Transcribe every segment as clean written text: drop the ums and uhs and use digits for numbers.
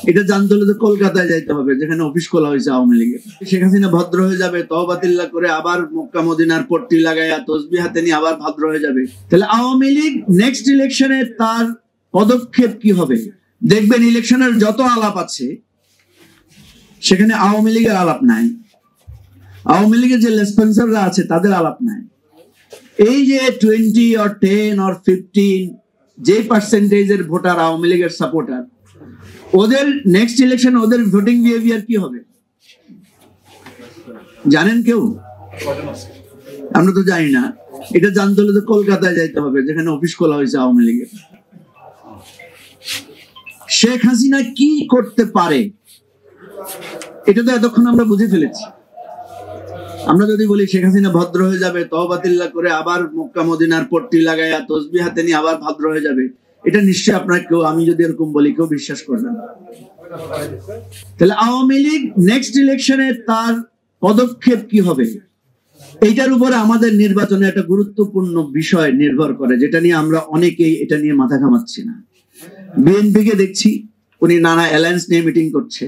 এটা জানতে হলে তো কলকাতায় যাইতে হবে, যেখানে অফিস খোলা হয়েছে আওয়ামী লীগের। শেখ হাসিনা ভদ্র হয়ে যাবে, তওবাতিল্লাহ করে আবার মক্কা মদিনার পট্টি লাগাইয়া তসবিহ হাতে নিয়ে আবার ভদ্র হয়ে যাবে। তাহলে আওয়ামী লীগ নেক্সট ইলেকশনে তার পদক্ষেপ কি হবে? দেখবেন ইলেকশনের যত আলাপ আছে সেখানে আওয়ামী লীগের আলাপ নাই, আওয়ামী লীগের যে লেসপেন্সাররা আছে তাদের আলাপ নাই। এই যে 20 or 10 or 15 যে পার্সেন্টেজের ভোটার আওয়ামী লীগের সাপোর্টার, ওদের নেক্সট ইলেকশন ওদের ভোটিং বিহেভিয়ার কি হবে জানেন কেউ? আমরা তো জানি না। এটা জানতে হলে তো কলকাতায় যাইতে হবে, যেখানে অফিস খোলা হয়েছে আওয়ামী লীগের। শেখ হাসিনা কি করতে পারে এটা তো এতক্ষণ আমরা বুঝে ফেলেছি। আমরা যদি বলি শেখ হাসিনা ভদ্র হয়ে যাবে, তওবাতিল্লাহ করে আবার মক্কা মদিনার পট্টি লাগাইয়া তসবিহ হাতে নিয়ে আবার ভদ্র হয়ে যাবে, এটা নিশ্চয়ই আপনার কেউ, আমি যদি এরকম বলি কেউ বিশ্বাস করবে না। তাহলে আওয়ামী লীগ নেক্সট ইলেকশনে তার পদক্ষেপ কি হবে, এইটার উপরে আমাদের নির্বাচনে একটা গুরুত্বপূর্ণ বিষয় নির্ভর করে, যেটা নিয়ে আমরা অনেকেই এটা নিয়ে মাথা ঘামাচ্ছি না। বিএনপি কে দেখছি উনি নানা অ্যালায়েন্স নিয়ে মিটিং করছে,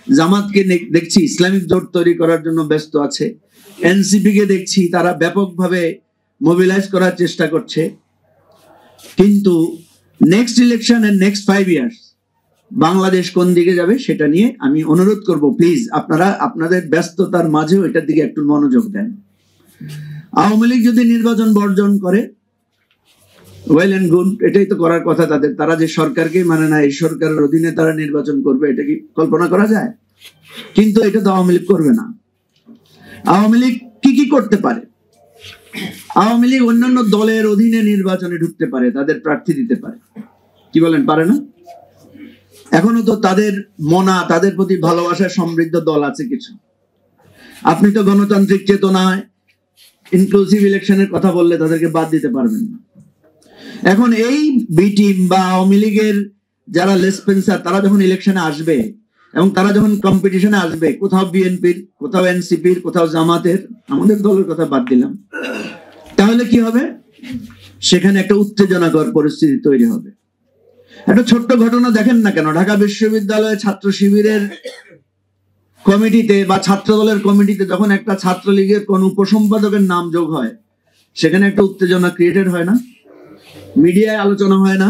জামাতকে দেখছি ইসলামিক জোট তৈরি করার জন্য ব্যস্ত আছে, এনসিপি কে দেখছি তারা ব্যাপকভাবে মোবিলাইজ করার চেষ্টা করছে। কিন্তু next election and next 5 years Bangladesh কোন দিকে যাবে সেটা নিয়ে আমি অনুরোধ করব, প্লিজ আপনারা আপনাদের ব্যস্ততার মাঝেও এটার দিকে একটু মনোযোগ দেন। আওয়ামী লীগ যদি নির্বাচন বর্জন করে, ওয়েল এন্ড গুড, এটাই তো করার কথা তাদের। তারা যে সরকারকে মানে না, এই সরকারের অধীনে তারা নির্বাচন করবে, এটা কি কল্পনা করা যায়? কিন্তু এটা তো আওয়ামী লীগ করবে না। আওয়ামী লীগ কি করতে পারে? আওয়ামী লীগ অন্যান্য দলের অধীনে নির্বাচনে ঢুকতে পারে, তাদের প্রার্থী দিতে পারে। কি বলেন, পারে না? এখনো তো তাদের মনা, তাদের প্রতি ভালোবাসার সমৃদ্ধ দল আছে কিছু। আপনি তো গণতান্ত্রিক চেতনায় ইনক্লুসিভ ইলেকশনের কথা বললে তাদেরকে বাদ দিতে পারবেন না। এখন এই বি টিম বা আওয়ামী লীগের যারা লেসপেন্সার, তারা যখন ইলেকশনে আসবে এবং তারা যখন কম্পিটিশনে আসবে, কোথাও বিএনপির, কোথাও এনসিপির, কোথাও জামাতের, আমাদের দলের কথা বাদ দিলাম, তাহলে কি হবে? সেখানে একটা উত্তেজনাকর পরিস্থিতি তৈরি হবে। একটা ছোট্ট ঘটনা দেখেন না কেন, ঢাকা বিশ্ববিদ্যালয়ে ছাত্র শিবিরের কমিটিতে বা ছাত্র দলের কমিটিতে যখন একটা ছাত্রলীগের কোন উপসম্পাদকের নাম যোগ হয়, সেখানে একটা উত্তেজনা ক্রিয়েটেড হয় না? মিডিয়ায় আলোচনা হয় না?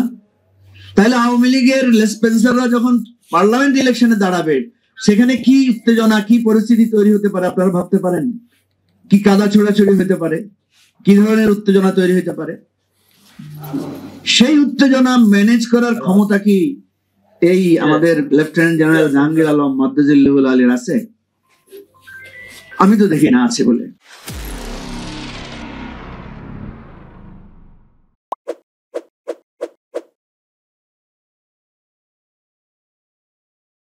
তাহলে আওয়ামী লীগের লেসপেন্সাররা যখন পার্লামেন্ট ইলেকশনে দাঁড়াবে, সেখানে কি উত্তেজনা, কি পরিস্থিতি তৈরি হতে পারে আপনারা ভাবতে পারেন? কি কাদা ছোড়াছড়ি হতে পারে, কি ধরনের উত্তেজনা তৈরি হতে পারে? সেই উত্তেজনা ম্যানেজ করার ক্ষমতা কি এই আমাদের লেফটেন্যান্ট জেনারেল জাহাঙ্গীর আলম মাদ্দাজিল্লাহুল আলীর আছে? আমি তো দেখি না আছে বলে।